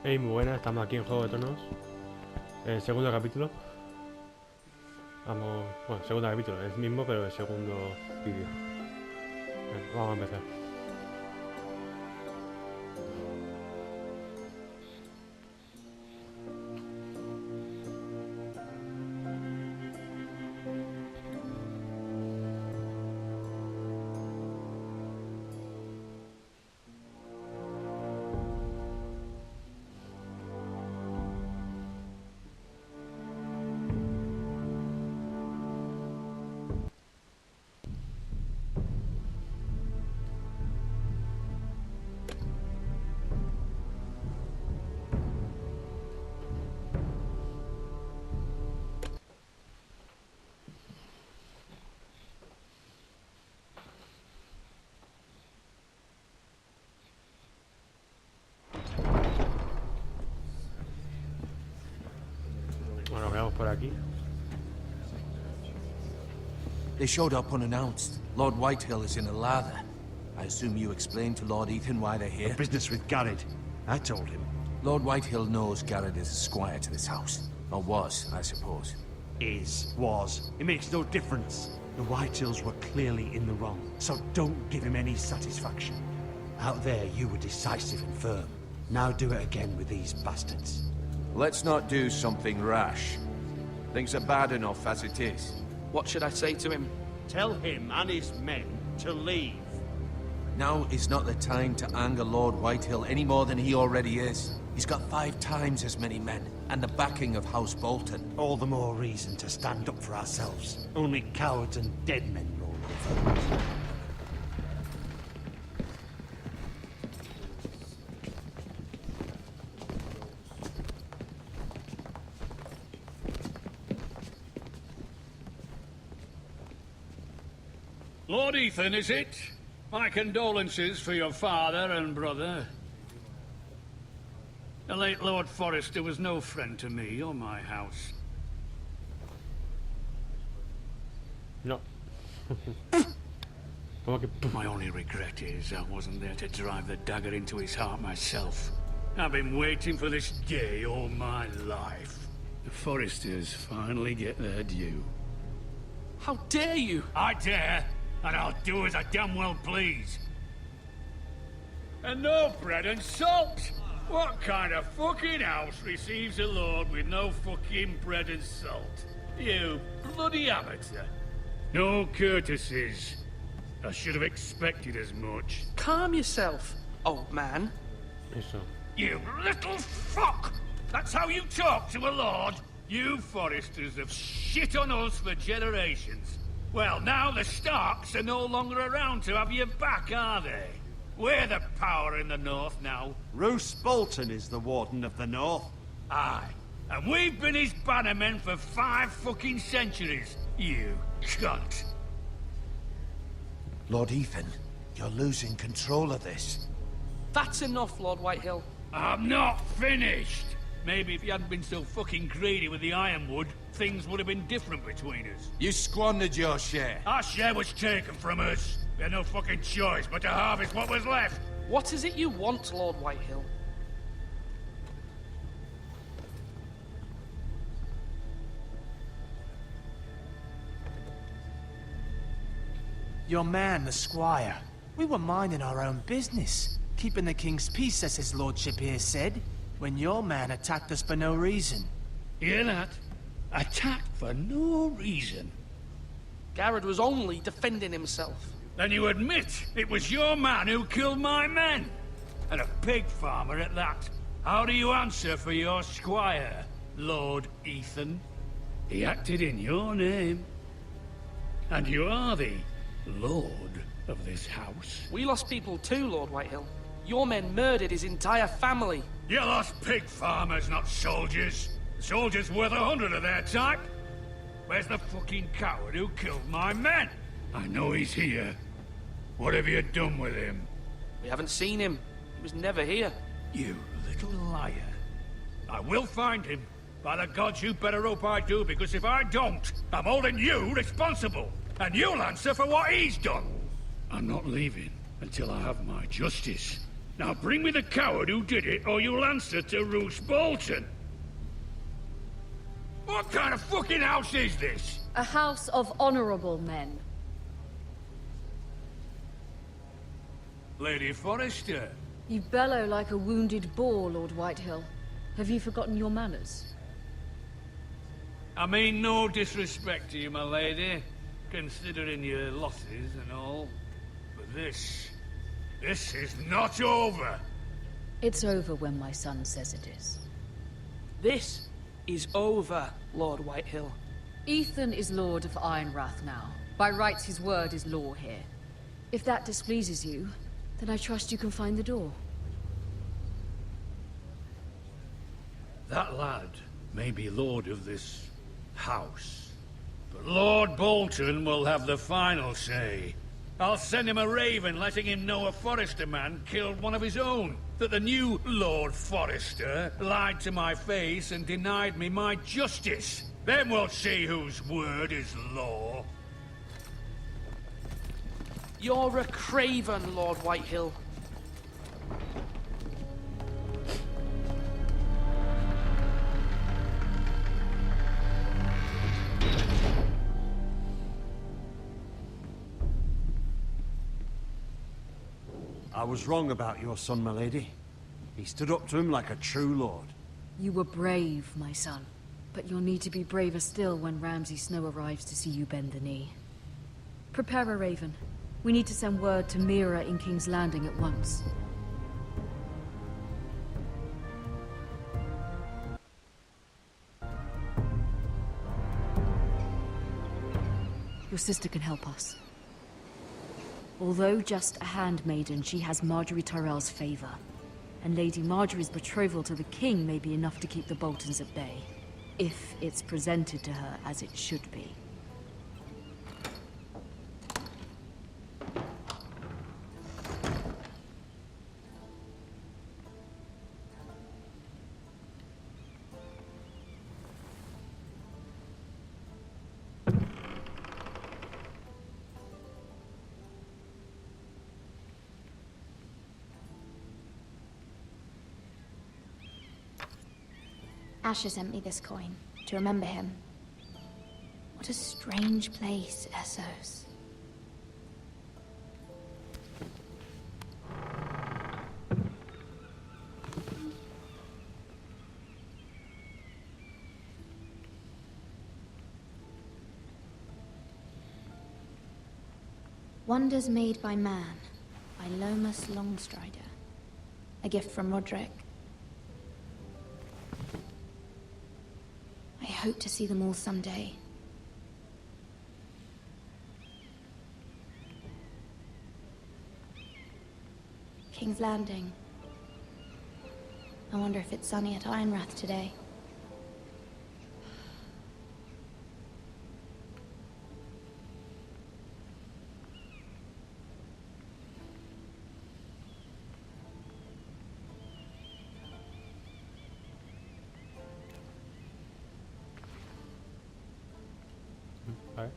Hey, muy buenas, estamos aquí en Juego de Tronos. Segundo capítulo. Vamos. Bueno, segundo capítulo, es el mismo, pero el segundo vídeo. Vamos a empezar. Bueno, veamos por aquí. They showed up unannounced. Lord Whitehill is in a lather. I assume you explained to Lord Ethan why they're here? Business with Garrett. I told him. Lord Whitehill knows Garrett is a squire to this house. Or was, I suppose. Was. It makes no difference. The Whitehills were clearly in the wrong, so don't give him any satisfaction. Out there, you were decisive and firm. Now do it again with these bastards. Let's not do something rash. Things are bad enough as it is. What should I say to him? Tell him and his men to leave. Now is not the time to anger Lord Whitehill any more than he already is. He's got 5 times as many men, and the backing of House Bolton. All the more reason to stand up for ourselves. Only cowards and dead men roll over. Lord Ethan, is it? My condolences for your father and brother. The late Lord Forrester was no friend to me or my house. No. My only regret is I wasn't there to drive the dagger into his heart myself. I've been waiting for this day all my life. The Forresters finally get their due. How dare you? I dare, and I'll do as I damn well please. And no bread and salt! What kind of fucking house receives a lord with no fucking bread and salt? You bloody amateur. No courtesies. I should have expected as much. Calm yourself, old man. Eso. You little fuck! That's how you talk to a lord? You Forresters have shit on us for generations. Well, now the Starks are no longer around to have your back, are they? We're the power in the north now. Roose Bolton is the Warden of the North. Aye. And we've been his bannermen for 5 fucking centuries. You cunt. Lord Ethan, you're losing control of this. That's enough, Lord Whitehill. I'm not finished. Maybe if you hadn't been so fucking greedy with the ironwood, things would have been different between us. You squandered your share. Our share was taken from us. We had no fucking choice but to harvest what was left. What is it you want, Lord Whitehill? Your man, the squire. We were minding our own business, keeping the king's peace, as his lordship here said, when your man attacked us for no reason. Hear that? Attacked for no reason. Garrett was only defending himself. Then you admit it was your man who killed my men? And a pig farmer at that. How do you answer for your squire, Lord Ethan? He acted in your name. And you are the lord of this house. We lost people too, Lord Whitehill. Your men murdered his entire family. You lost pig farmers, not soldiers. Soldiers worth 100 of their type. Where's the fucking coward who killed my men? I know he's here. What have you done with him? We haven't seen him. He was never here. You little liar. I will find him. By the gods, you better hope I do, because if I don't, I'm holding you responsible. And you'll answer for what he's done. I'm not leaving until I have my justice. Now bring me the coward who did it, or you'll answer to Roose Bolton. What kind of fucking house is this? A house of honorable men. Lady Forrester. You bellow like a wounded boar, Lord Whitehill. Have you forgotten your manners? I mean no disrespect to you, my lady, considering your losses and all. But this is not over. It's over when my son says it is. This is over, Lord Whitehill. Ethan is Lord of Ironrath now. By rights, his word is law here. If that displeases you, then I trust you can find the door. That lad may be lord of this house, but Lord Bolton will have the final say. I'll send him a raven letting him know a Forrester man killed one of his own. That the new Lord Forrester lied to my face and denied me my justice. Then we'll see whose word is law. You're a craven, Lord Whitehill. I was wrong about your son, my lady. He stood up to him like a true lord. You were brave, my son. But you'll need to be braver still when Ramsay Snow arrives to see you bend the knee. Prepare a raven. We need to send word to Mira in King's Landing at once. Your sister can help us. Although just a handmaiden, she has Marjorie Tyrell's favor. And Lady Marjorie's betrothal to the king may be enough to keep the Boltons at bay. If it's presented to her as it should be. Asher sent me this coin, to remember him. What a strange place, Essos. Wonders Made by Man, by Lomas Longstrider. A gift from Roderick. I hope to see them all someday. King's Landing. I wonder if it's sunny at Ironrath today. Vale.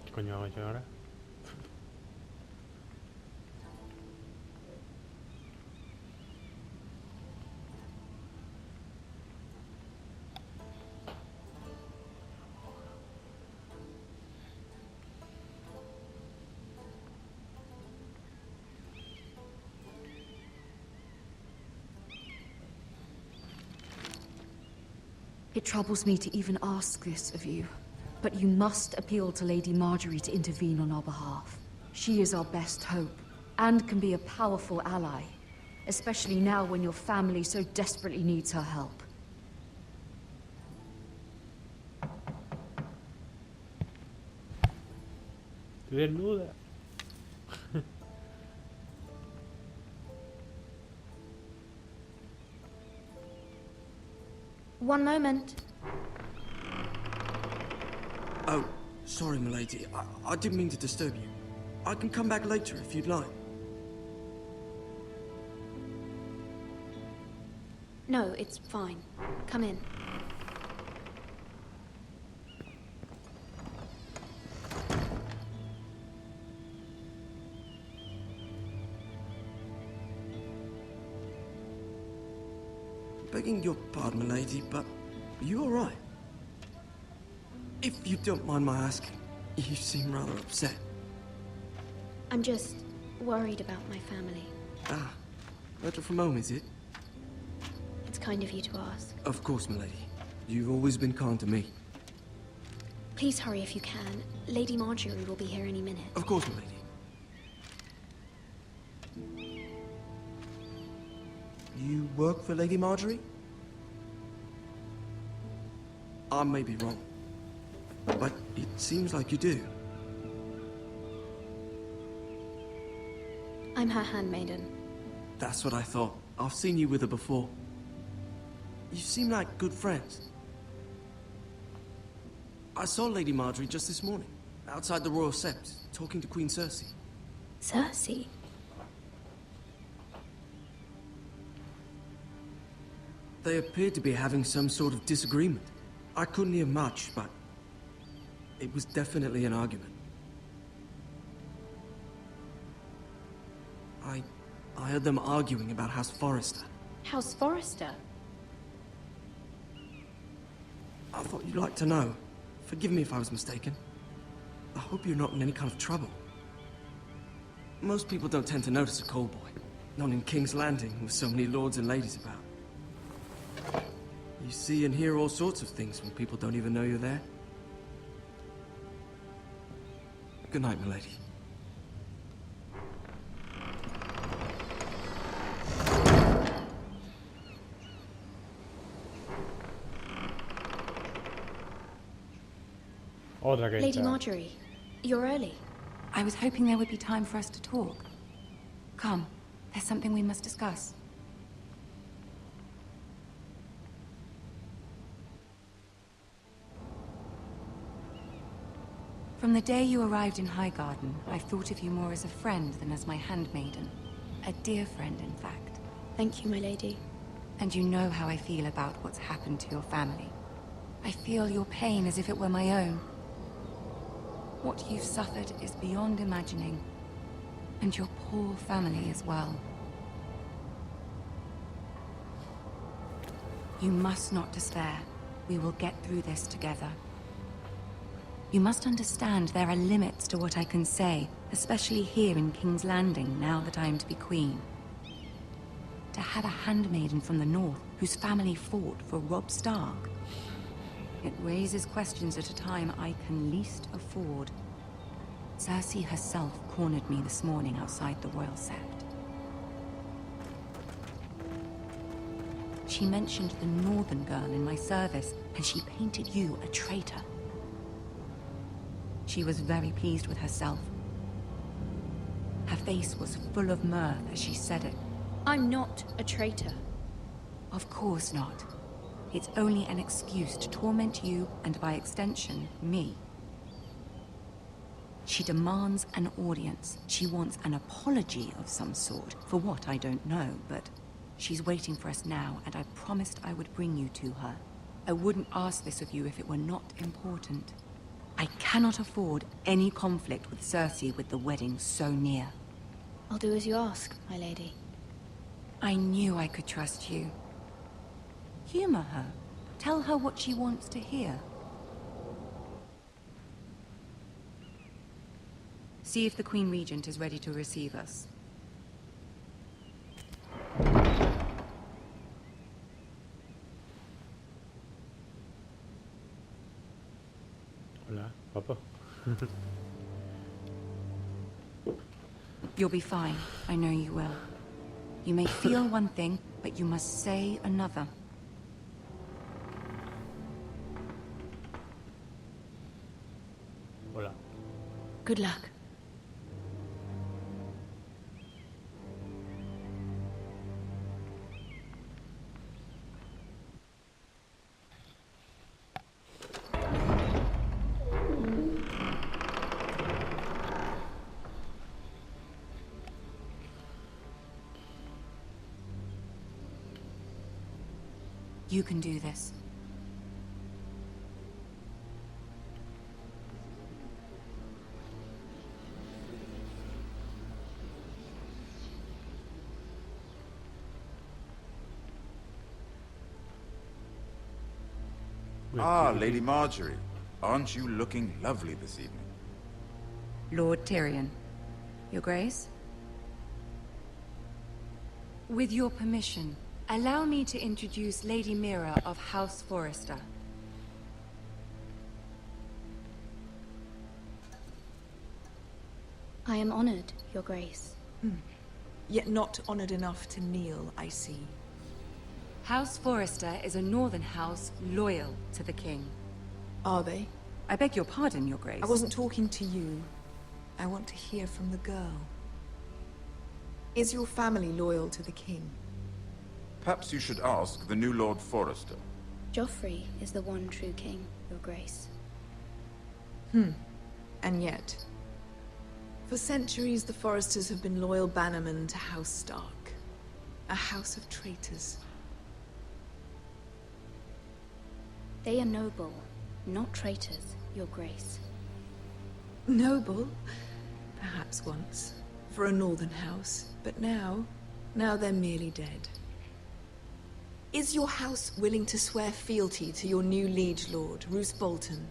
¿Qué coño hago yo ahora? It troubles me to even ask this of you, but you must appeal to Lady Marjorie to intervene on our behalf. She is our best hope, and can be a powerful ally, especially now when your family so desperately needs her help. Estoy desnuda. One moment. Oh, sorry, milady. I didn't mean to disturb you. I can come back later if you'd like. No, it's fine. Come in. Begging your pardon, milady, but are you alright? If you don't mind my asking, you seem rather upset. I'm just worried about my family. Ah, letter from home, is it? It's kind of you to ask. Of course, milady. You've always been kind to me. Please hurry if you can. Lady Marjorie will be here any minute. Of course, milady. You work for Lady Marjorie? I may be wrong, but it seems like you do. I'm her handmaiden. That's what I thought. I've seen you with her before. You seem like good friends. I saw Lady Marjorie just this morning, outside the Royal Sept, talking to Queen Cersei. Cersei? They appeared to be having some sort of disagreement. I couldn't hear much, but it was definitely an argument. I heard them arguing about House Forrester. House Forrester? I thought you'd like to know. Forgive me if I was mistaken. I hope you're not in any kind of trouble. Most people don't tend to notice a call boy. Not in King's Landing, with so many lords and ladies about. You see and hear all sorts of things when people don't even know you're there. Good night, milady. Otra que Lady entra. Marjorie, you're early. I was hoping there would be time for us to talk. Come, there's something we must discuss. From the day you arrived in Highgarden, I've thought of you more as a friend than as my handmaiden. A dear friend, in fact. Thank you, my lady. And you know how I feel about what's happened to your family. I feel your pain as if it were my own. What you've suffered is beyond imagining. And your poor family as well. You must not despair. We will get through this together. You must understand there are limits to what I can say, especially here in King's Landing, now that I am to be queen. To have a handmaiden from the north, whose family fought for Robb Stark. It raises questions at a time I can least afford. Cersei herself cornered me this morning outside the Royal Sept. She mentioned the northern girl in my service, and she painted you a traitor. She was very pleased with herself. Her face was full of mirth as she said it. I'm not a traitor. Of course not. It's only an excuse to torment you, and by extension, me. She demands an audience. She wants an apology of some sort, for what I don't know, but she's waiting for us now, and I promised I would bring you to her. I wouldn't ask this of you if it were not important. I cannot afford any conflict with Cersei with the wedding so near. I'll do as you ask, my lady. I knew I could trust you. Humor her. Tell her what she wants to hear. See if the Queen Regent is ready to receive us. Hola, guapo. You'll be fine. I know you will. You may feel one thing, but you must say another. Hola. Good luck. You can do this. Ah, Lady Marjorie. Aren't you looking lovely this evening? Lord Tyrion. Your Grace? With your permission, allow me to introduce Lady Mira of House Forrester. I am honored, Your Grace. Yet not honored enough to kneel, I see. House Forrester is a northern house loyal to the king. Are they? I beg your pardon, Your Grace. I wasn't talking to you. I want to hear from the girl. Is your family loyal to the king? Perhaps you should ask the new Lord Forrester. Joffrey is the one true king, Your Grace. And yet... For centuries, the Forresters have been loyal bannermen to House Stark. A house of traitors. They are noble, not traitors, Your Grace. Noble? Perhaps once. For a northern house. But now they're merely dead. Is your house willing to swear fealty to your new liege lord, Roose Bolton?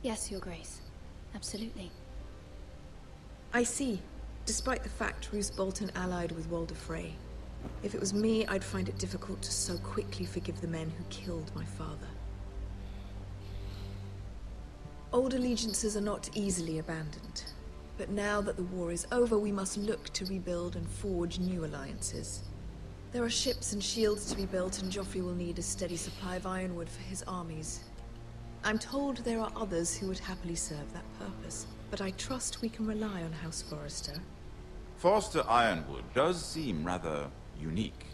Yes, Your Grace. Absolutely. I see. Despite the fact Roose Bolton allied with Walder Frey. If it was me, I'd find it difficult to so quickly forgive the men who killed my father. Old allegiances are not easily abandoned. But now that the war is over, we must look to rebuild and forge new alliances. There are ships and shields to be built, and Joffrey will need a steady supply of ironwood for his armies. I'm told there are others who would happily serve that purpose, but I trust we can rely on House Forrester. Forrester Ironwood does seem rather unique.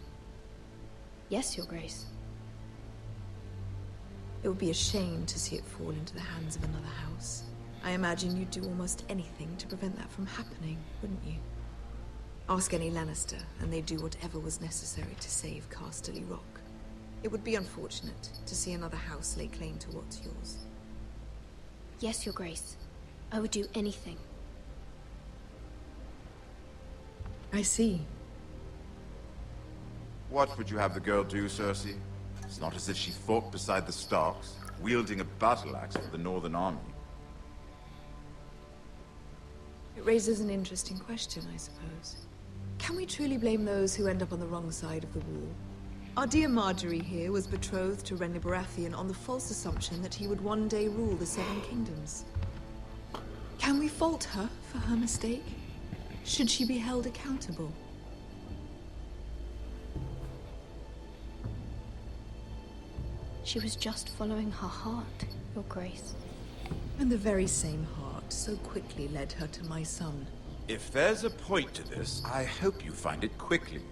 Yes, Your Grace. It would be a shame to see it fall into the hands of another house. I imagine you'd do almost anything to prevent that from happening, wouldn't you? Ask any Lannister, and they'd do whatever was necessary to save Casterly Rock. It would be unfortunate to see another house lay claim to what's yours. Yes, Your Grace. I would do anything. I see. What would you have the girl do, Cersei? It's not as if she fought beside the Starks, wielding a battle axe for the Northern Army. It raises an interesting question, I suppose. Can we truly blame those who end up on the wrong side of the wall? Our dear Marjorie here was betrothed to Renly Baratheon on the false assumption that he would one day rule the Seven Kingdoms. Can we fault her for her mistake? Should she be held accountable? She was just following her heart, Your Grace. And the very same heart so quickly led her to my son. If there's a point to this, I hope you find it quickly.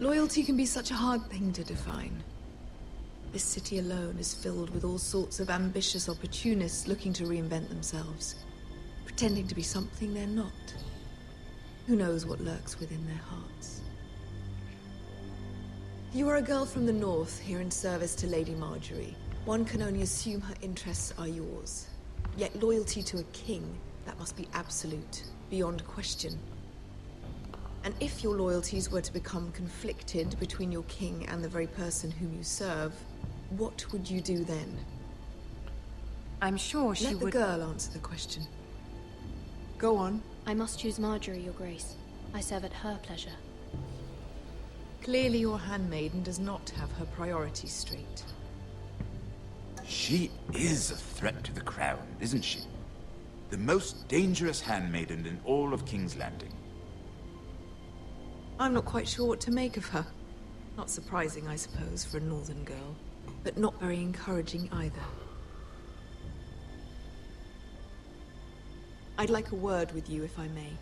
Loyalty can be such a hard thing to define. This city alone is filled with all sorts of ambitious opportunists looking to reinvent themselves, pretending to be something they're not. Who knows what lurks within their hearts? You are a girl from the north, here in service to Lady Marjorie. One can only assume her interests are yours. Yet loyalty to a king, that must be absolute, beyond question. And if your loyalties were to become conflicted between your king and the very person whom you serve, what would you do then? I'm sure she would... Let the girl answer the question. Go on. I must choose Marjorie, Your Grace. I serve at her pleasure. Clearly your handmaiden does not have her priorities straight. She is a threat to the crown, isn't she? The most dangerous handmaiden in all of King's Landing. I'm not quite sure what to make of her. Not surprising, I suppose, for a northern girl. But not very encouraging either. I'd like a word with you, if I may.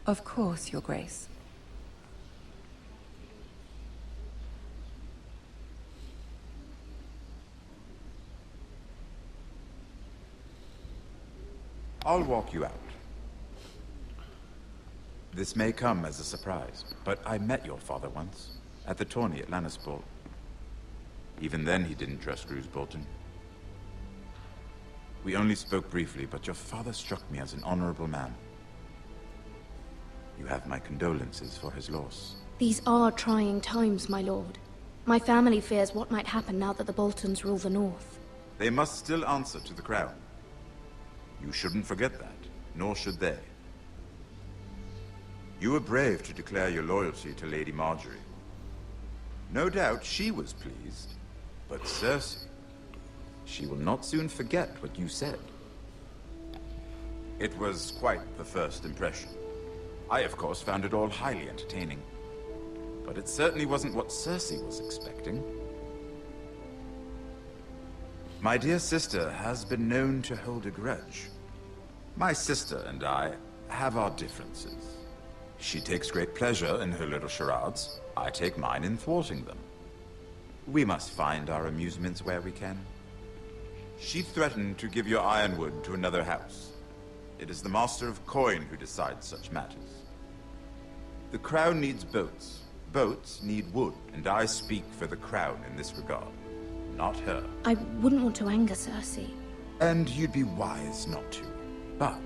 Of course, Your Grace. I'll walk you out. This may come as a surprise, but I met your father once, at the tourney at Lannisport. Even then he didn't trust Roose Bolton. We only spoke briefly, but your father struck me as an honorable man. You have my condolences for his loss. These are trying times, my lord. My family fears what might happen now that the Boltons rule the north. They must still answer to the crown. You shouldn't forget that, nor should they. You were brave to declare your loyalty to Lady Marjorie. No doubt she was pleased, but Cersei, she will not soon forget what you said. It was quite the first impression. I, of course, found it all highly entertaining. But it certainly wasn't what Cersei was expecting. My dear sister has been known to hold a grudge. My sister and I have our differences. She takes great pleasure in her little charades. I take mine in thwarting them. We must find our amusements where we can. She threatened to give your ironwood to another house. It is the Master of Coin who decides such matters. The crown needs boats. Boats need wood, and I speak for the crown in this regard, not her. I wouldn't want to anger Cersei. And you'd be wise not to. But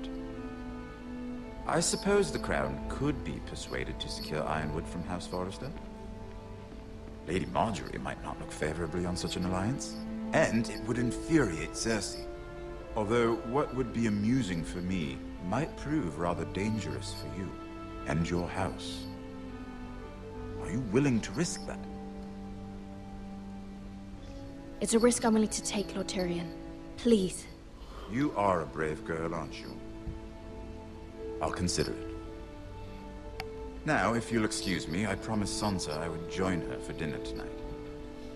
I suppose the crown could be persuaded to secure ironwood from House Forrester. Lady Marjorie might not look favorably on such an alliance, and it would infuriate Cersei. Although what would be amusing for me might prove rather dangerous for you and your house. Are you willing to risk that? It's a risk I'm willing to take, Lord Tyrion. Please. You are a brave girl, aren't you? I'll consider it. Now, if you'll excuse me, I promised Sansa I would join her for dinner tonight.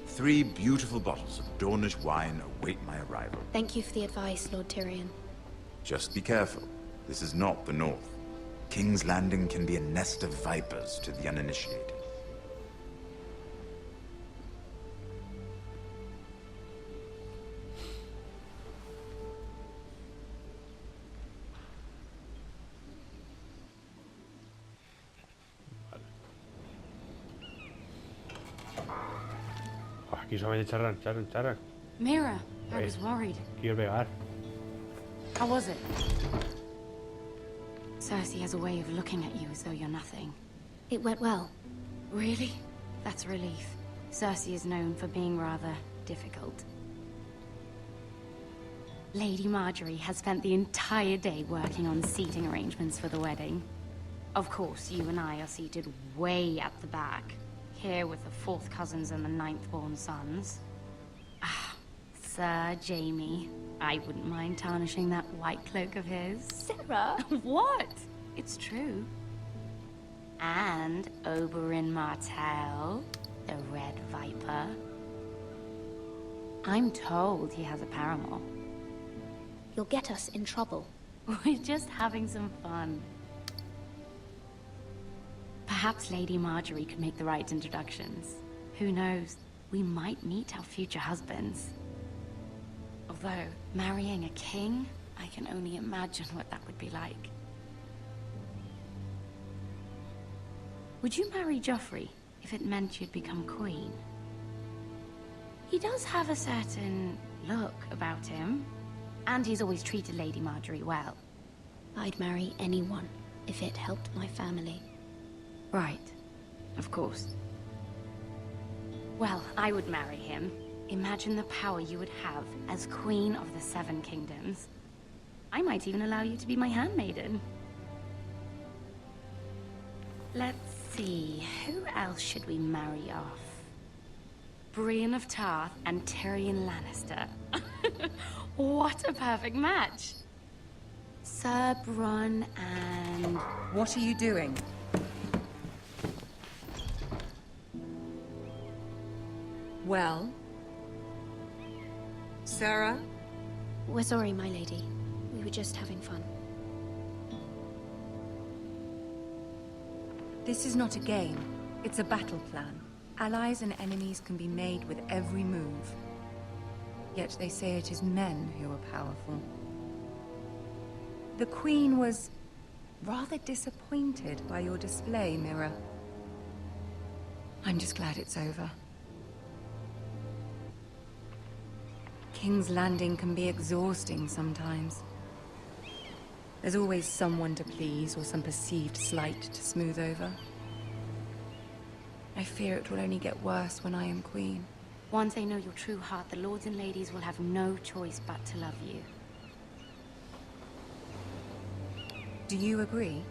3 beautiful bottles of Dornish wine await my arrival. Thank you for the advice, Lord Tyrion. Just be careful. This is not the North. King's Landing can be a nest of vipers to the uninitiated. Aquí solamente charran. Mira, I was worried. Quiero pegar. How was it? Cersei has a way of looking at you as though you're nothing. It went well. Really? That's a relief. Cersei is known for being rather difficult. Lady Marjorie has spent the entire day working on seating arrangements for the wedding. Of course, you and I are seated way at the back. Here with the 4th cousins and the 9th-born sons. Ah, Sir Jaime. I wouldn't mind tarnishing that white cloak of his. Sarah? What? It's true. And Oberyn Martell, the Red Viper. I'm told he has a paramour. You'll get us in trouble. We're just having some fun. Perhaps Lady Marjorie could make the right introductions. Who knows? We might meet our future husbands. Although, marrying a king, I can only imagine what that would be like. Would you marry Joffrey if it meant you'd become queen? He does have a certain look about him, and he's always treated Lady Marjorie well. I'd marry anyone if it helped my family. Right. Of course. Well, I would marry him. Imagine the power you would have as Queen of the 7 Kingdoms. I might even allow you to be my handmaiden. Let's see, who else should we marry off? Brienne of Tarth and Tyrion Lannister. What a perfect match! Sir Bronn and... What are you doing? Well? Sarah? We're sorry, my lady. We were just having fun. This is not a game. It's a battle plan. Allies and enemies can be made with every move. Yet they say it is men who are powerful. The Queen was rather disappointed by your display, Mira. I'm just glad it's over. King's Landing can be exhausting sometimes. There's always someone to please or some perceived slight to smooth over. I fear it will only get worse when I am queen. Once they know your true heart, the lords and ladies will have no choice but to love you. Do you agree?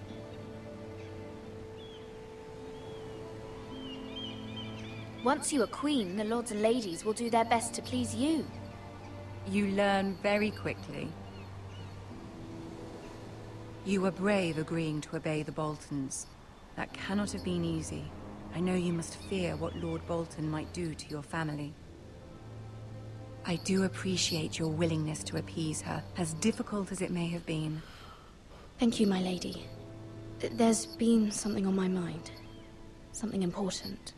Once you are queen, the lords and ladies will do their best to please you. You learn very quickly. You were brave agreeing to obey the Boltons. That cannot have been easy. I know you must fear what Lord Bolton might do to your family. I do appreciate your willingness to appease her, as difficult as it may have been. Thank you, my lady. There's been something on my mind. Something important.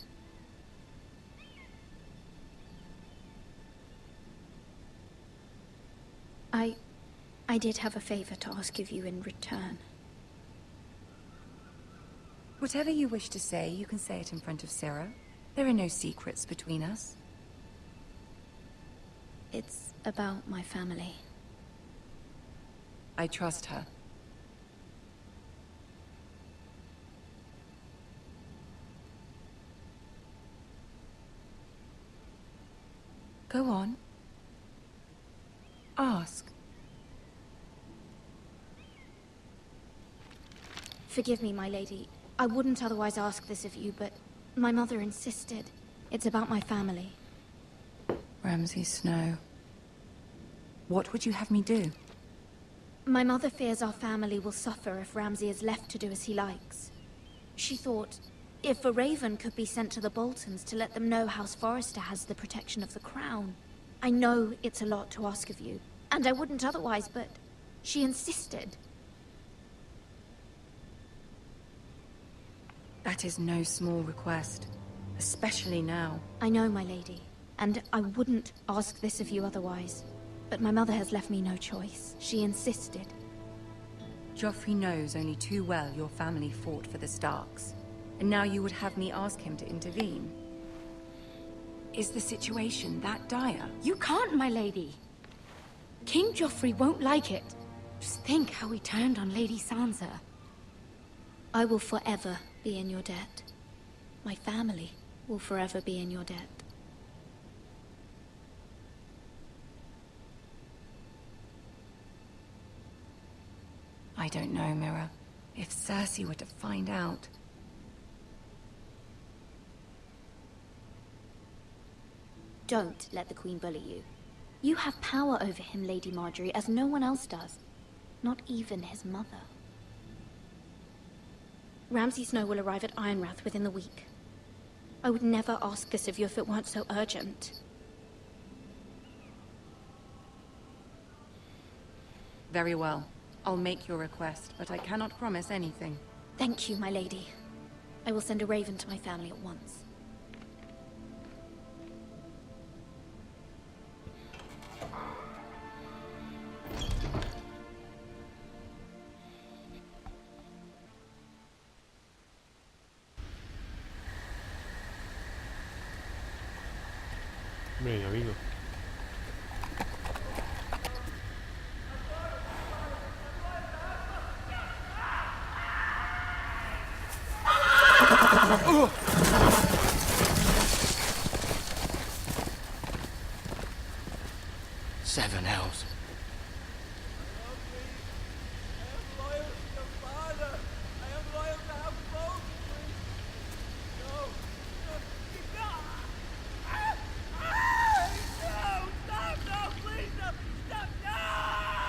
I did have a favor to ask of you in return. Whatever you wish to say, you can say it in front of Sarah. There are no secrets between us. It's about my family. I trust her. Go on. Ask. Forgive me, my lady. I wouldn't otherwise ask this of you, but my mother insisted. It's about my family. Ramsay Snow. What would you have me do? My mother fears our family will suffer if Ramsay is left to do as he likes. She thought, if a raven could be sent to the Boltons to let them know House Forrester has the protection of the crown. I know it's a lot to ask of you, and I wouldn't otherwise, but she insisted. That is no small request, especially now. I know, my lady, and I wouldn't ask this of you otherwise. But my mother has left me no choice. She insisted. Joffrey knows only too well your family fought for the Starks, and now you would have me ask him to intervene. Is the situation that dire? You can't, my lady. King Joffrey won't like it. Just think how he turned on Lady Sansa. I will forever be in your debt. My family will forever be in your debt. I don't know, Mira. If Cersei were to find out... Don't let the Queen bully you. You have power over him, Lady Marjorie, as no one else does. Not even his mother. Ramsay Snow will arrive at Ironrath within the week. I would never ask this of you if it weren't so urgent. Very well. I'll make your request, but I cannot promise anything. Thank you, my lady. I will send a raven to my family at once. Hombre, amigo. Seven elves.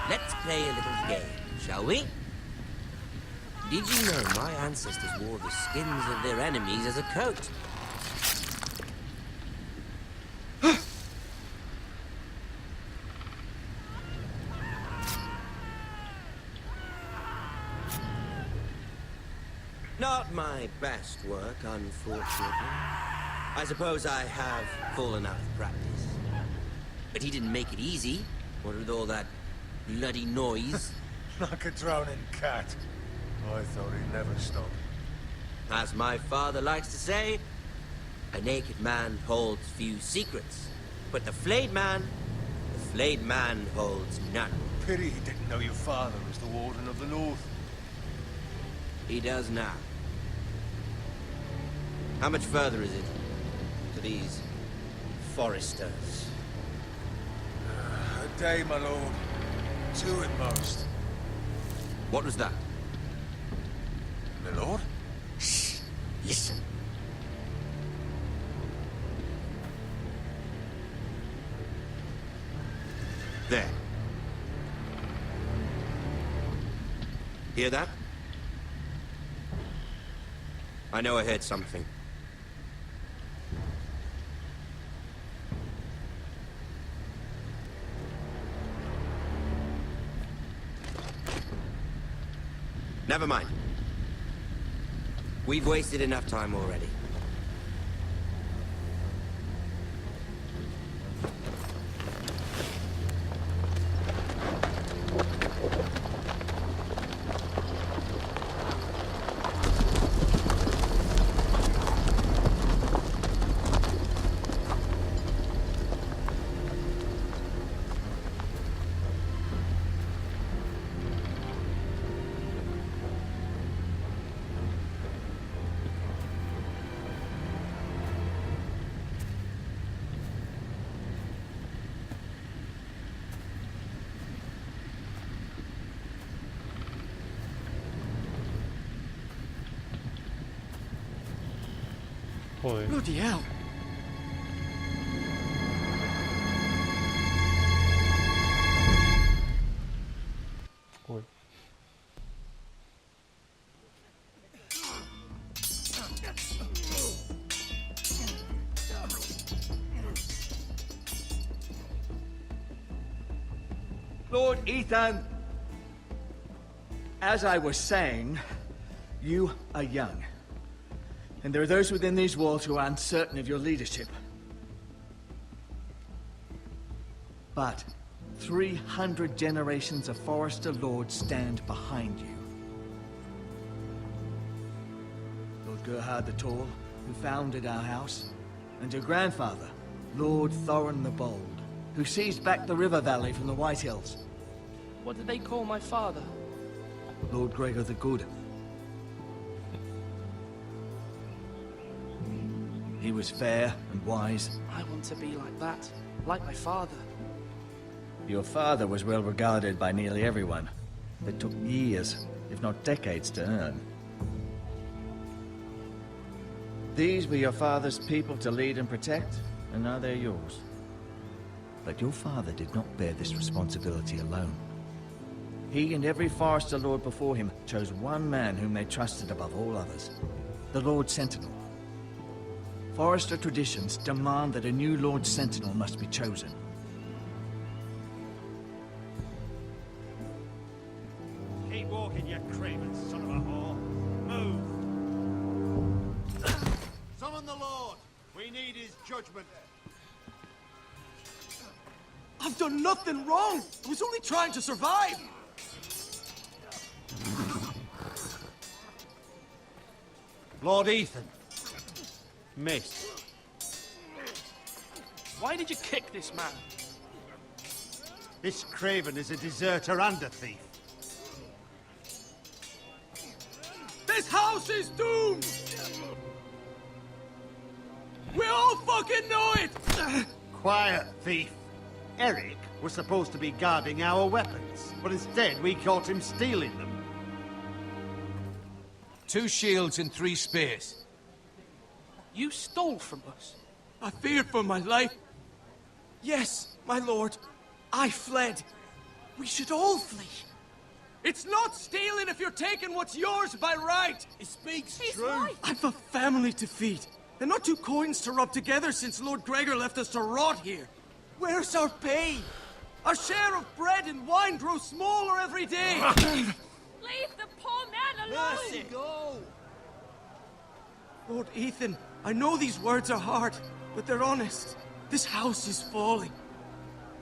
Let's play a little game, shall we? Did you know my ancestors wore the skins of their enemies as a coat? Not my best work, unfortunately. I suppose I have fallen out of practice. But he didn't make it easy, what with all that bloody noise. Like a drowning cat. I thought he'd never stop. As my father likes to say, a naked man holds few secrets. But the flayed man holds none. Pity he didn't know your father was the Warden of the North. He does now. How much further is it to these foresters? A day, my lord. 2 at most. What was that? My lord? Shh. Listen. There. Hear that? I know I heard something. Never mind. We've wasted enough time already. Joder. Bloody hell. Joder. Lord Ethan, as I was saying, you are young. And there are those within these walls who are uncertain of your leadership. But 300 generations of Forester Lords stand behind you. Lord Gerhard the Tall, who founded our house, and your grandfather, Lord Thorin the Bold, who seized back the river valley from the White Hills. What did they call my father? Lord Gregor the Good. He was fair and wise. I want to be like that. Like my father. Your father was well regarded by nearly everyone. It took years, if not decades, to earn. These were your father's people to lead and protect, and now they're yours. But your father did not bear this responsibility alone. He and every Forester Lord before him chose one man whom they trusted above all others. The Lord Sentinel. Forester traditions demand that a new Lord Sentinel must be chosen. Keep walking, you craven son of a whore. Move! Summon the Lord! We need his judgment. I've done nothing wrong! I was only trying to survive! Lord Ethan. Mace. Why did you kick this man? This craven is a deserter and a thief. This house is doomed! We all fucking know it! Quiet, thief. Eric was supposed to be guarding our weapons, but instead we caught him stealing them. 2 shields and 3 spears. You stole from us. I feared for my life. Yes, my lord. I fled. We should all flee. It's not stealing if you're taking what's yours by right. He speaks He's true. right. I've a family to feed, and not 2 coins to rub together since Lord Gregor left us to rot here. Where's our pay? Our share of bread and wine grows smaller every day. Leave the poor man alone! Mercy, go! Lord Ethan, I know these words are hard, but they're honest. This house is falling.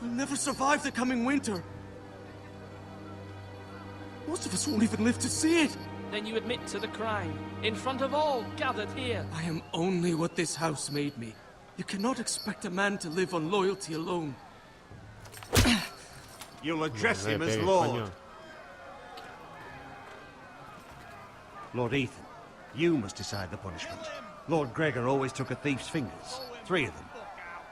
We'll never survive the coming winter. Most of us won't even live to see it. Then you admit to the crime, in front of all gathered here. I am only what this house made me. You cannot expect a man to live on loyalty alone. You'll address No le him as pegues, Lord. coño. Lord Ethan, you must decide the punishment. Lord Gregor always took a thief's fingers. 3 of them.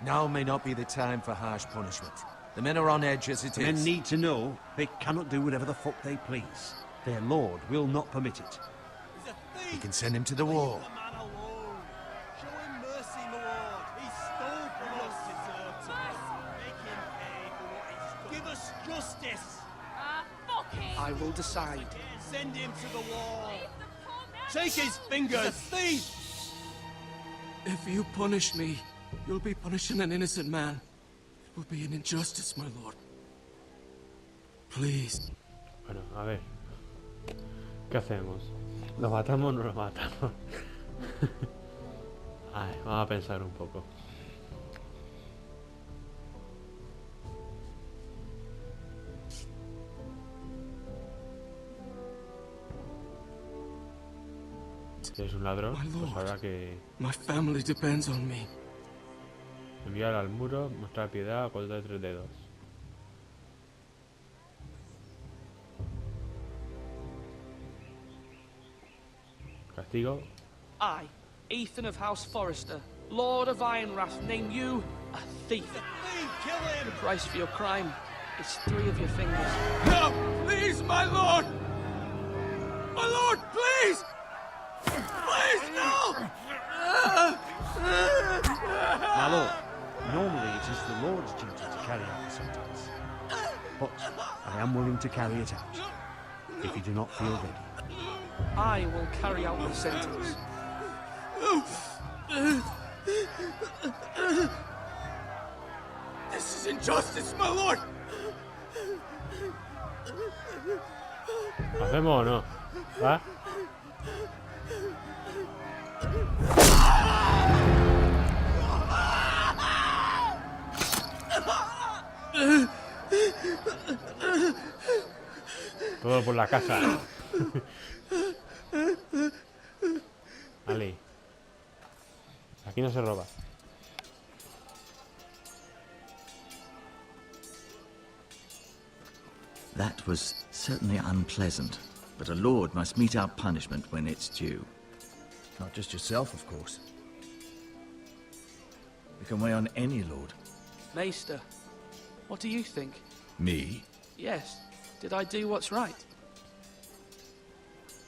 Now may not be the time for harsh punishment. The men are on edge as it is. Men need to know they cannot do whatever the fuck they please. Their lord will not permit it. We can send him to the wall. I will decide. Send him to the wall. Take his fingers. Thief! If you punish me, you'll be punishing an innocent man. It will be an injustice, my lord. Please. Bueno, a ver. ¿Qué hacemos? ¿Lo matamos o no lo matamos? Ay, vamos a pensar un poco. Si eres un ladrón, pues habrá que My family depends on me. enviar al muro, mostrar piedad, cortar 3 dedos. Castigo. I, Ethan of House Forrester, Lord of Ironwrath, name you a thief. Kill him! The price for your crime is 3 of your fingers. No! Please, my lord! My lord, please! Please, no! My lord, normally it is the Lord's duty to carry out the sentence. But I am willing to carry it out, if you do not feel ready. I will carry out the sentence. This is injustice, my lord! ¿Lo hacemos o no? ¿Va? Todo por la casa. Vale. Aquí no se roba. That was certainly unpleasant, but a lord must mete out punishment when it's due. Not just yourself, of course. You can weigh on any lord. Maester, what do you think? Me? Yes. Did I do what's right?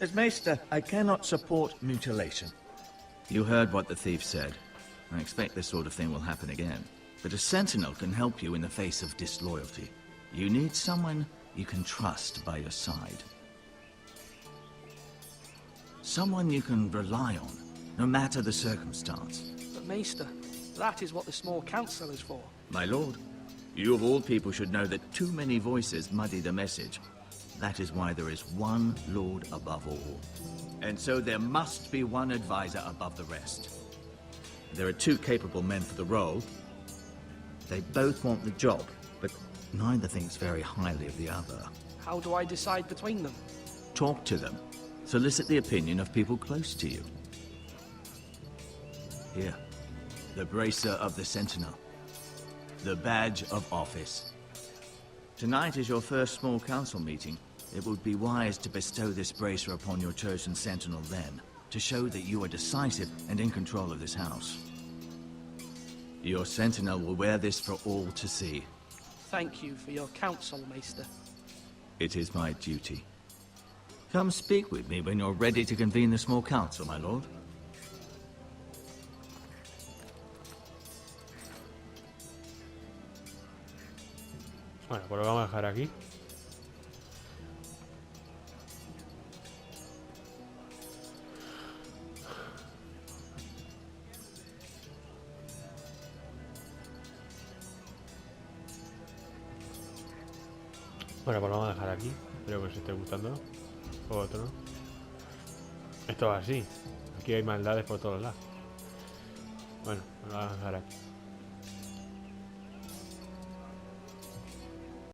As Maester, I cannot support mutilation. You heard what the thief said. I expect this sort of thing will happen again. But a sentinel can help you in the face of disloyalty. You need someone you can trust by your side. Someone you can rely on, no matter the circumstance. But Maester, that is what the small council is for. My lord, you of all people should know that too many voices muddy the message. That is why there is one lord above all. And so there must be one advisor above the rest. There are 2 capable men for the role. They both want the job, but neither thinks very highly of the other. How do I decide between them? Talk to them. Solicit the opinion of people close to you. Here, the bracer of the Sentinel. The badge of office. Tonight is your first small council meeting. It would be wise to bestow this bracer upon your chosen sentinel then, to show that you are decisive and in control of this house. Your sentinel will wear this for all to see. Thank you for your counsel, Maester. It is my duty. Come speak with me when you're ready to convene the small council, my lord. Bueno, pues lo vamos a dejar aquí. Bueno, pues lo vamos a dejar aquí. Espero que os esté gustando. O otro. Esto es así. Aquí hay maldades por todos lados. Bueno, lo vamos a dejar aquí.